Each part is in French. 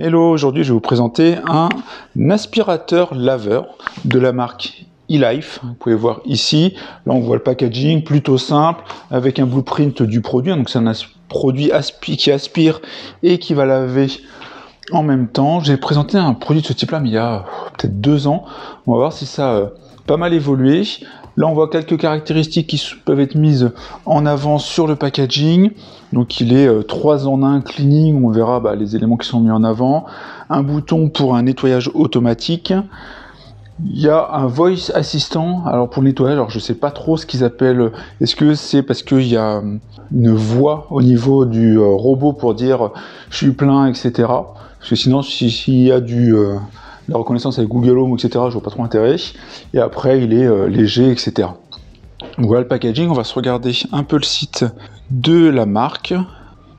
Hello, aujourd'hui je vais vous présenter un aspirateur laveur de la marque eLife. Vous pouvez voir ici, là on voit le packaging plutôt simple avec un blueprint du produit. Donc c'est un produit qui aspire et qui va laver en même temps. J'ai présenté un produit de ce type là mais il y a peut-être 2 ans. On va voir si ça a pas mal évolué. Là, on voit quelques caractéristiques qui peuvent être mises en avant sur le packaging. Donc, il est 3 en 1 cleaning. On verra les éléments qui sont mis en avant. Un bouton pour un nettoyage automatique. Il y a un voice assistant. Alors, pour le nettoyage, alors, je ne sais pas trop ce qu'ils appellent. Est-ce que c'est parce qu'il y a une voix au niveau du robot pour dire « je suis plein », etc. Parce que sinon, s'il y a la reconnaissance avec Google Home, etc., je vois pas trop intérêt. Et après, il est léger, etc. Donc voilà le packaging. On va se regarder un peu le site de la marque.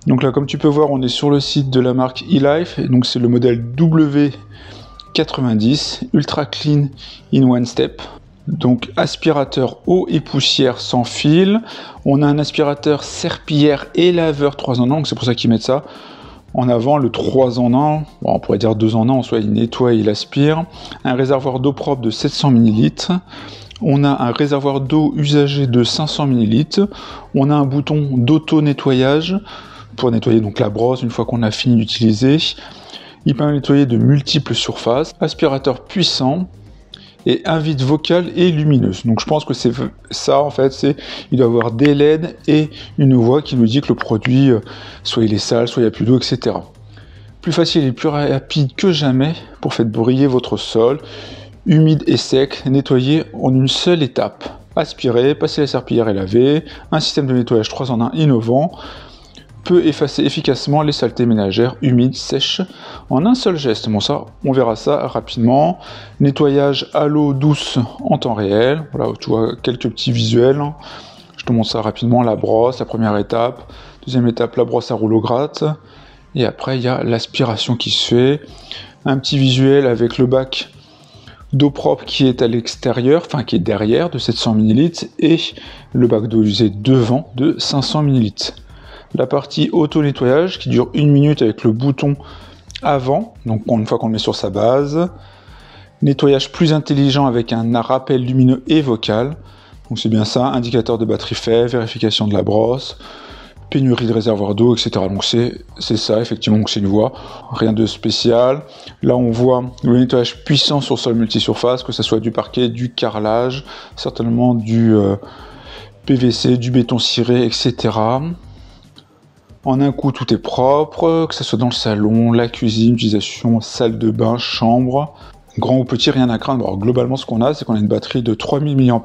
Donc là, comme tu peux voir, on est sur le site de la marque eLife. Et donc c'est le modèle W90 Ultra Clean in One Step. Donc aspirateur eau et poussière sans fil. On a un aspirateur serpillière et laveur 3 en 1. Donc c'est pour ça qu'ils mettent ça en avant, le 3 en 1, bon, on pourrait dire 2 en 1, en soit il nettoie et il aspire. Un réservoir d'eau propre de 700 ml. On a un réservoir d'eau usagé de 500 ml. On a un bouton d'auto-nettoyage pour nettoyer donc la brosse une fois qu'on a fini d'utiliser. Il permet de nettoyer de multiples surfaces. Aspirateur puissant. Et un vide vocal et lumineuse. Donc je pense que c'est ça en fait, il doit y avoir des LED et une voix qui nous dit que le produit, soit il est sale, soit il n'y a plus d'eau, etc. Plus facile et plus rapide que jamais pour faire briller votre sol, humide et sec, nettoyer en une seule étape. Aspirer, passer la serpillière et laver, un système de nettoyage 3 en 1 innovant, peut effacer efficacement les saletés ménagères humides, sèches, en un seul geste. Bon ça, on verra ça rapidement. Nettoyage à l'eau douce en temps réel. Voilà, tu vois quelques petits visuels. Je te montre ça rapidement. La brosse, la première étape. Deuxième étape, la brosse à rouleau gratte. Et après, il y a l'aspiration qui se fait. Un petit visuel avec le bac d'eau propre qui est à l'extérieur, enfin qui est derrière, de 700 ml. Et le bac d'eau usée devant de 500 ml. La partie auto-nettoyage qui dure 1 minute avec le bouton avant, donc une fois qu'on le met sur sa base. Nettoyage plus intelligent avec un rappel lumineux et vocal. Donc c'est bien ça, indicateur de batterie fait, vérification de la brosse, pénurie de réservoir d'eau, etc. Donc c'est ça, effectivement, c'est une voie, rien de spécial. Là on voit le nettoyage puissant sur sol multisurface, que ce soit du parquet, du carrelage, certainement du PVC, du béton ciré, etc. En un coup, tout est propre, que ce soit dans le salon, la cuisine, utilisation, salle de bain, chambre. Grand ou petit, rien à craindre. Alors, globalement, ce qu'on a, c'est qu'on a une batterie de 3000 mAh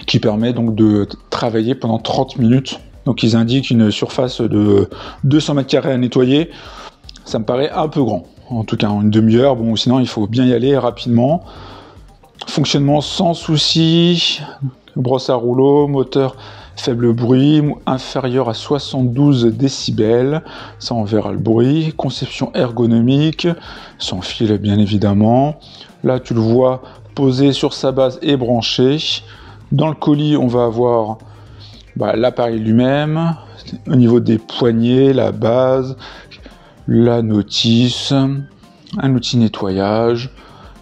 qui permet donc de travailler pendant 30 minutes. Donc, ils indiquent une surface de 200 m² à nettoyer. Ça me paraît un peu grand. En tout cas, en une demi-heure. Bon, sinon, il faut bien y aller rapidement. Fonctionnement sans souci. Brosse à rouleau, moteur faible bruit, inférieur à 72 décibels, ça on verra le bruit. Conception ergonomique, sans fil bien évidemment. Là tu le vois posé sur sa base et branché. Dans le colis on va avoir l'appareil lui-même, au niveau des poignées, la base, la notice, un outil nettoyage,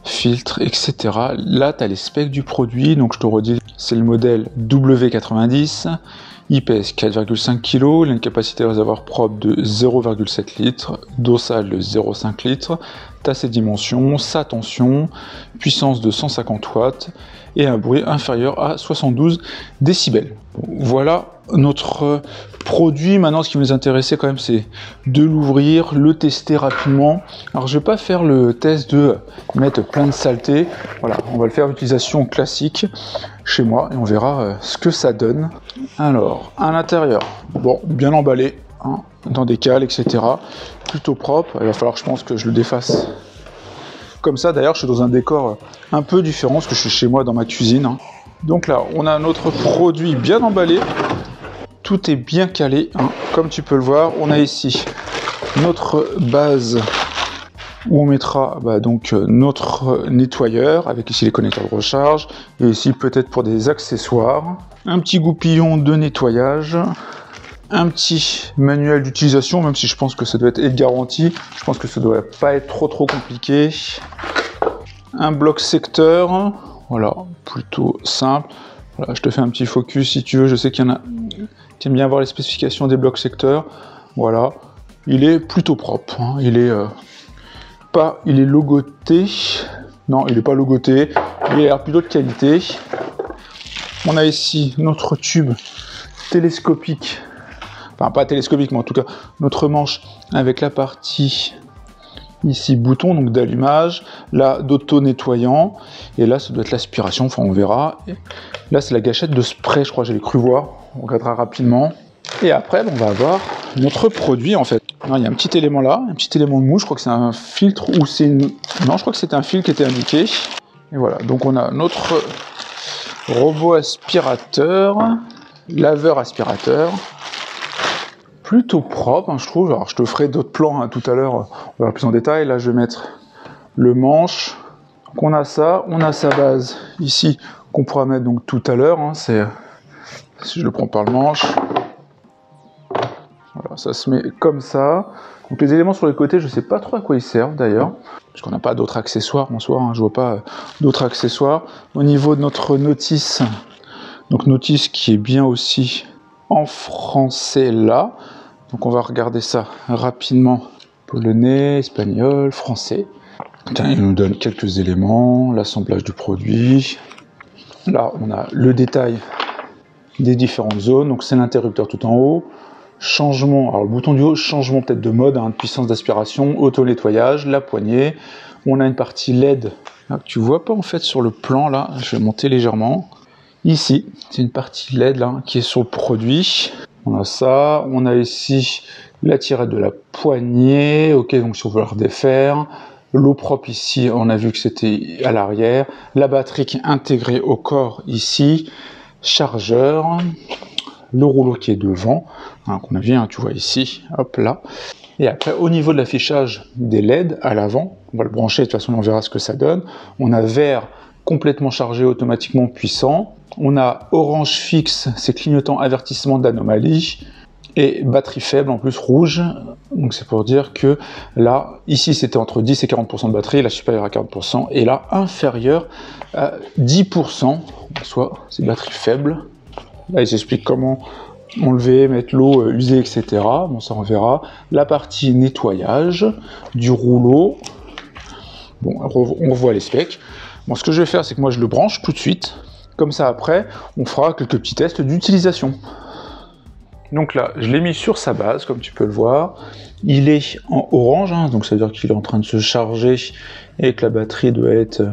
filtre, etc. Là, tu as les specs du produit, donc je te redis, c'est le modèle W90, il pèse 4,5 kg, il a une capacité de réservoir propre de 0,7 litres, d'eau sale de 0,5 litres, tu as ses dimensions, sa tension, puissance de 150 watts, et un bruit inférieur à 72 décibels. Voilà notre produit. Maintenant, ce qui nous intéressait quand même, c'est de l'ouvrir, le tester rapidement. Alors, je vais pas faire le test de mettre plein de saleté. Voilà, on va le faire utilisation classique chez moi et on verra ce que ça donne. Alors, à l'intérieur, bon, bien emballé, hein, dans des cales, etc. Plutôt propre. Il va falloir, je pense, que je le défasse comme ça. D'ailleurs, je suis dans un décor un peu différent parce que je suis chez moi dans ma cuisine. Hein. Donc là, on a notre produit bien emballé. Tout est bien calé, hein. Comme tu peux le voir. On a ici notre base où on mettra donc notre nettoyeur avec ici les connecteurs de recharge et ici peut-être pour des accessoires. Un petit goupillon de nettoyage, un petit manuel d'utilisation, même si je pense que ça doit être garanti. Je pense que ça doit pas être trop compliqué. Un bloc secteur, voilà, plutôt simple. Voilà, je te fais un petit focus si tu veux. Je sais qu'il y en a qui aiment bien voir les spécifications des blocs secteurs. Voilà, il est plutôt propre. Hein. Il est logoté. Non, il n'est pas logoté. Il a l'air plutôt de qualité. On a ici notre tube télescopique. Enfin, pas télescopique, mais en tout cas, notre manche avec la partie ici bouton, donc d'allumage, là d'auto-nettoyant, et là ça doit être l'aspiration, enfin on verra. Et là c'est la gâchette de spray, je crois, j'avais cru voir, on regardera rapidement. Et après, on va avoir notre produit en fait. Alors, il y a un petit élément là, un petit élément de mousse, je crois que c'est un filtre ou c'est une... Non, je crois que c'est un fil qui était indiqué. Et voilà, donc on a notre robot aspirateur, laveur aspirateur. Plutôt propre, hein, je trouve. Alors, je te ferai d'autres plans hein, tout à l'heure, on verra plus en détail. Là, je vais mettre le manche. Donc, on a ça, on a sa base ici qu'on pourra mettre donc tout à l'heure. Hein, c'est si je le prends par le manche. Voilà, ça se met comme ça. Donc, les éléments sur les côtés, je ne sais pas trop à quoi ils servent d'ailleurs, parce qu'on n'a pas d'autres accessoires en soi. Hein, je vois pas d'autres accessoires. Au niveau de notre notice, donc notice qui est bien aussi en français là. Donc on va regarder ça rapidement. Polonais, espagnol, français. Il nous donne quelques éléments, l'assemblage du produit. Là, on a le détail des différentes zones. Donc c'est l'interrupteur tout en haut. Changement, alors le bouton du haut, changement peut-être de mode, hein, de puissance d'aspiration, auto-nettoyage, la poignée. On a une partie LED. Là, tu vois pas en fait sur le plan là, je vais monter légèrement. Ici, c'est une partie LED là, qui est sur le produit. On a ça, on a ici la tirette de la poignée, ok, donc si on veut la redéfaire. L'eau propre ici, on a vu que c'était à l'arrière. La batterie qui est intégrée au corps ici. Chargeur. Le rouleau qui est devant, hein, qu'on a vu, hein, tu vois ici, hop là. Et après, au niveau de l'affichage des LED à l'avant, on va le brancher, de toute façon on verra ce que ça donne. On a vert complètement chargé, automatiquement puissant. On a orange fixe, c'est clignotant avertissement d'anomalie. Et batterie faible, en plus rouge. Donc c'est pour dire que là, ici c'était entre 10 et 40% de batterie, là supérieur à 40%, et là inférieur à 10%, soit c'est batterie faible. Là ils expliquent comment enlever, mettre l'eau usée, etc. Bon ça on verra. La partie nettoyage du rouleau. Bon, on revoit les specs. Bon, ce que je vais faire, c'est que moi je le branche tout de suite. Comme ça, après, on fera quelques petits tests d'utilisation. Donc là, je l'ai mis sur sa base, comme tu peux le voir. Il est en orange, hein, donc ça veut dire qu'il est en train de se charger et que la batterie doit être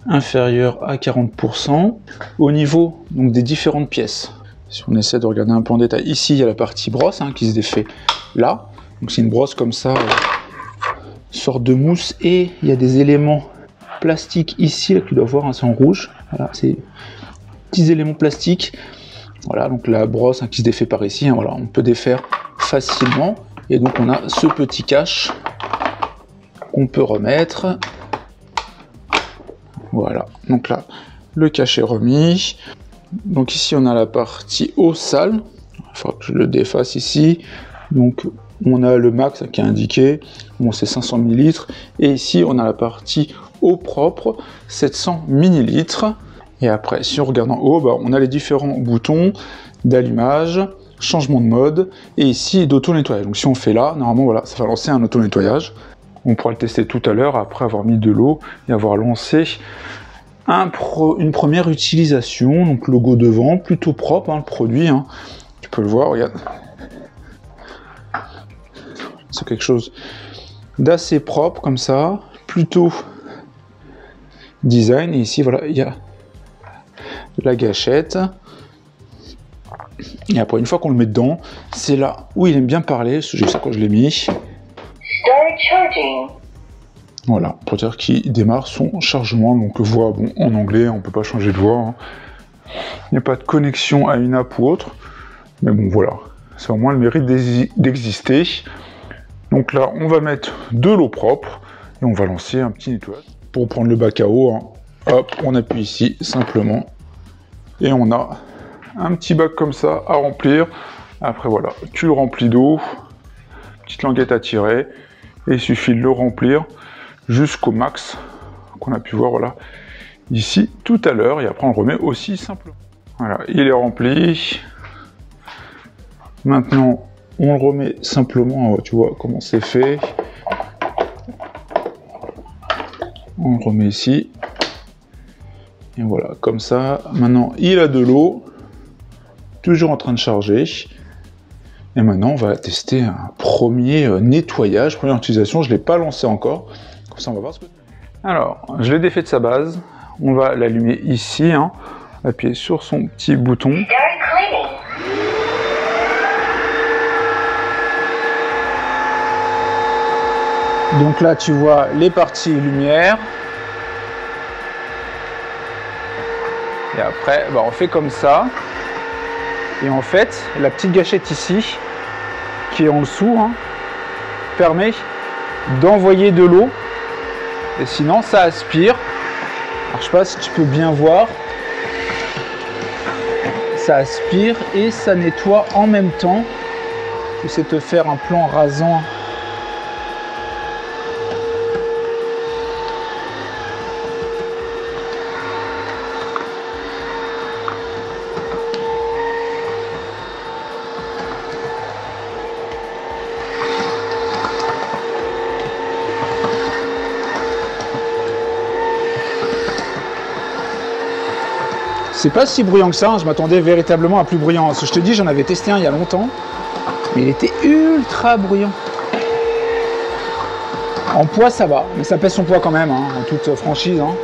inférieure à 40%. Au niveau donc, des différentes pièces, si on essaie de regarder un peu en détail, ici il y a la partie brosse hein, qui se défait là. Donc c'est une brosse comme ça, sorte de mousse, et il y a des éléments plastiques ici, là que tu dois voir, hein, c'est en rouge. Voilà, c'est petits éléments plastiques. Voilà, donc la brosse hein, qui se défait par ici, hein, voilà, on peut défaire facilement. Et donc on a ce petit cache qu'on peut remettre. Voilà, donc là, le cache est remis. Donc ici on a la partie eau sale. Il faudra que je le défasse ici. Donc on a le max qui est indiqué, bon c'est 500 ml. Et ici on a la partie eau propre, 700 ml. Et après, si on regarde en haut, bah, on a les différents boutons d'allumage, changement de mode, et ici d'auto-nettoyage. Donc si on fait là, normalement voilà, ça va lancer un auto-nettoyage. On pourra le tester tout à l'heure, après avoir mis de l'eau et avoir lancé une première utilisation. Donc logo devant, plutôt propre, hein, le produit, hein. Tu peux le voir, regarde. C'est quelque chose d'assez propre comme ça, plutôt design. Et ici, voilà, il y a la gâchette. Et après, une fois qu'on le met dedans, c'est là où il aime bien parler. J'ai ça quand je l'ai mis. Voilà, pour dire qu'il démarre son chargement. Donc voix, bon, en anglais, on peut pas changer de voix. Hein. Il n'y a pas de connexion à une app ou autre. Mais bon, voilà. C'est au moins le mérite d'exister. Donc là, on va mettre de l'eau propre et on va lancer un petit nettoyage. Pour prendre le bac à eau, hein, hop, on appuie ici simplement et on a un petit bac comme ça à remplir. Après voilà, tu le remplis d'eau, petite languette à tirer, et il suffit de le remplir jusqu'au max qu'on a pu voir voilà ici tout à l'heure, et après on le remet aussi simplement. Voilà, il est rempli. Maintenant on le remet simplement, tu vois comment c'est fait. On le remet ici. Et voilà, comme ça. Maintenant il a de l'eau, toujours en train de charger. Et maintenant on va tester un premier nettoyage, première utilisation. Je ne l'ai pas lancé encore. Comme ça on va voir ce que... Alors, je l'ai défait de sa base. On va l'allumer ici, hein. Appuyer sur son petit bouton. Donc là, tu vois les parties lumière. Et après, bah, on fait comme ça. Et en fait, la petite gâchette ici, qui est en dessous, hein, permet d'envoyer de l'eau. Et sinon, ça aspire. Alors, je sais pas si tu peux bien voir. Ça aspire et ça nettoie en même temps. J'essaie de te faire un plan rasant. C'est pas si bruyant que ça, hein. Je m'attendais véritablement à plus bruyant. Ce que je te dis, j'en avais testé un il y a longtemps, mais il était ultra bruyant. En poids, ça va, mais ça pèse son poids quand même, hein, en toute franchise. Hein.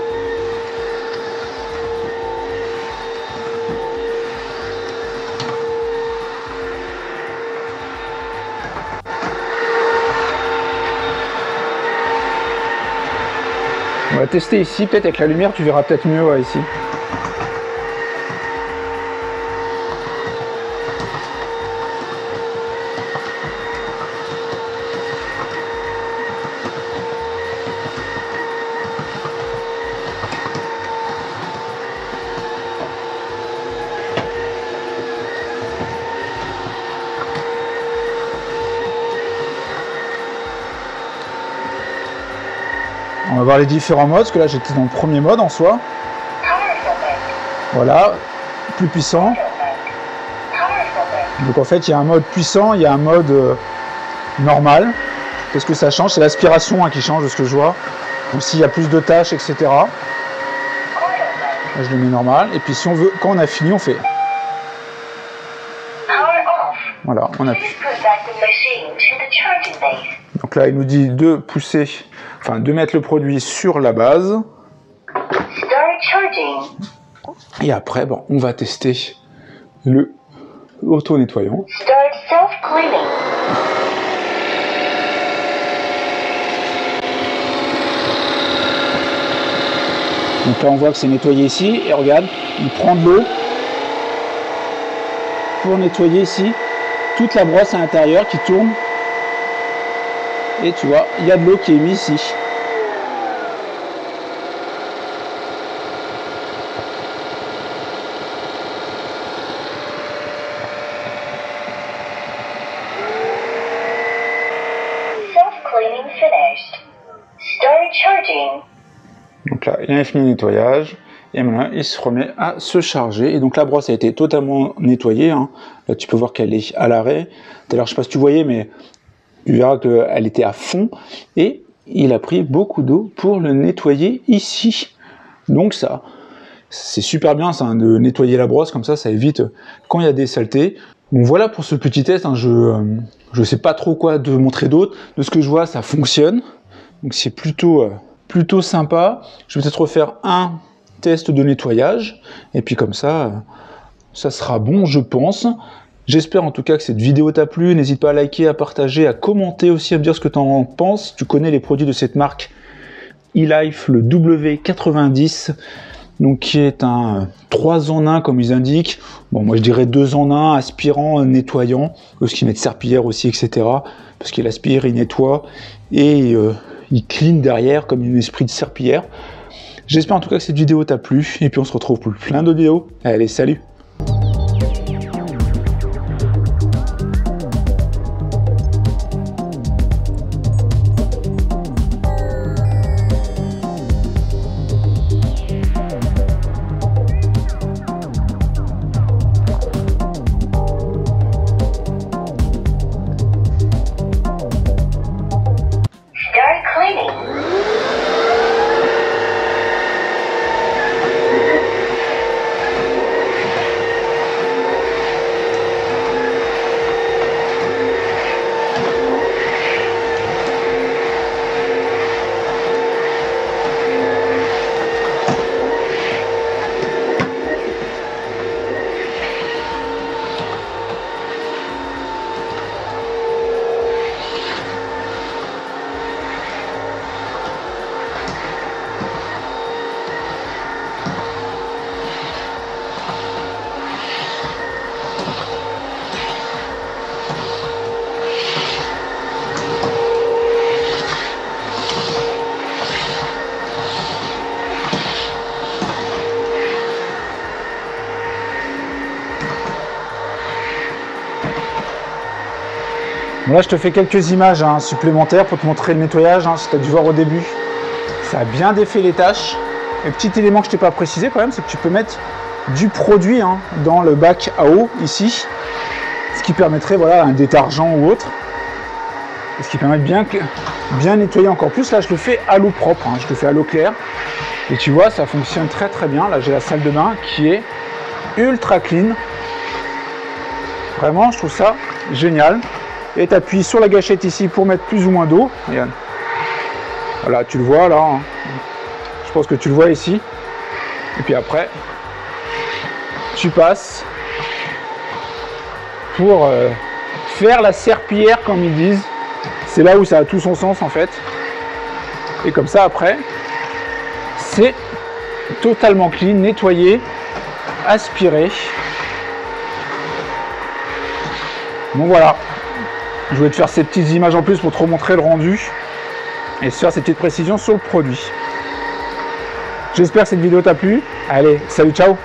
On va tester ici, peut-être avec la lumière, tu verras peut-être mieux ouais, ici. On va voir les différents modes, parce que là j'étais dans le premier mode en soi. Voilà, plus puissant. Donc en fait il y a un mode puissant, il y a un mode normal. Qu'est-ce que ça change? C'est l'aspiration hein, qui change de ce que je vois. Donc s'il y a plus de tâches, etc. Là, je le mets normal. Et puis si on veut, quand on a fini, on fait. Voilà, on appuie. Donc là il nous dit de pousser, enfin de mettre le produit sur la base. Et après, bon, on va tester le auto-nettoyant. Donc là, on voit que c'est nettoyé ici. Et regarde, il prend de l'eau pour nettoyer ici toute la brosse à l'intérieur qui tourne. Et tu vois, il y a de l'eau qui est mise ici. Donc là, il a fini le nettoyage. Et maintenant, il se remet à se charger. Et donc la brosse a été totalement nettoyée. Hein. Là, tu peux voir qu'elle est à l'arrêt. Tout à l'heure, je ne sais pas si tu voyais, mais tu verras qu'elle était à fond. Et il a pris beaucoup d'eau pour le nettoyer ici. Donc ça, c'est super bien ça, hein, de nettoyer la brosse. Comme ça évite quand il y a des saletés. Donc voilà pour ce petit test. Hein, je sais pas trop quoi te montrer d'autre. De ce que je vois, ça fonctionne. Donc c'est plutôt sympa. Je vais peut-être refaire un test de nettoyage. Et puis comme ça, ça sera bon, je pense. J'espère en tout cas que cette vidéo t'a plu. N'hésite pas à liker, à partager, à commenter aussi, à me dire ce que tu en penses. Tu connais les produits de cette marque E-Life, le W90. Donc qui est un 3 en 1 comme ils indiquent. Bon, moi je dirais 2 en 1, aspirant, nettoyant. Parce qu'ils mettent serpillière aussi, etc. Parce qu'il aspire, il nettoie. Et il clean derrière comme un esprit de serpillière. J'espère en tout cas que cette vidéo t'a plu. Et puis on se retrouve pour plein d'autres vidéos. Allez, salut! Bon, là, je te fais quelques images hein, supplémentaires pour te montrer le nettoyage. Hein, si tu as dû voir au début, ça a bien défait les tâches. Et petit élément que je t'ai pas précisé quand même, c'est que tu peux mettre du produit hein, dans le bac à eau ici, ce qui permettrait voilà un détergent ou autre, et ce qui permet de bien nettoyer encore plus. Là, je le fais à l'eau propre, hein, je le fais à l'eau claire, et tu vois, ça fonctionne très très bien. Là, j'ai la salle de bain qui est ultra clean. Vraiment, je trouve ça génial. Et tu appuies sur la gâchette ici pour mettre plus ou moins d'eau. Regarde. Voilà, tu le vois là. Hein. Je pense que tu le vois ici. Et puis après, tu passes pour faire la serpillière, comme ils disent. C'est là où ça a tout son sens en fait. Et comme ça après, c'est totalement clean, nettoyé, aspiré. Bon voilà, je voulais te faire ces petites images en plus pour te remontrer le rendu et te faire ces petites précisions sur le produit. J'espère que cette vidéo t'a plu. Allez, salut, ciao!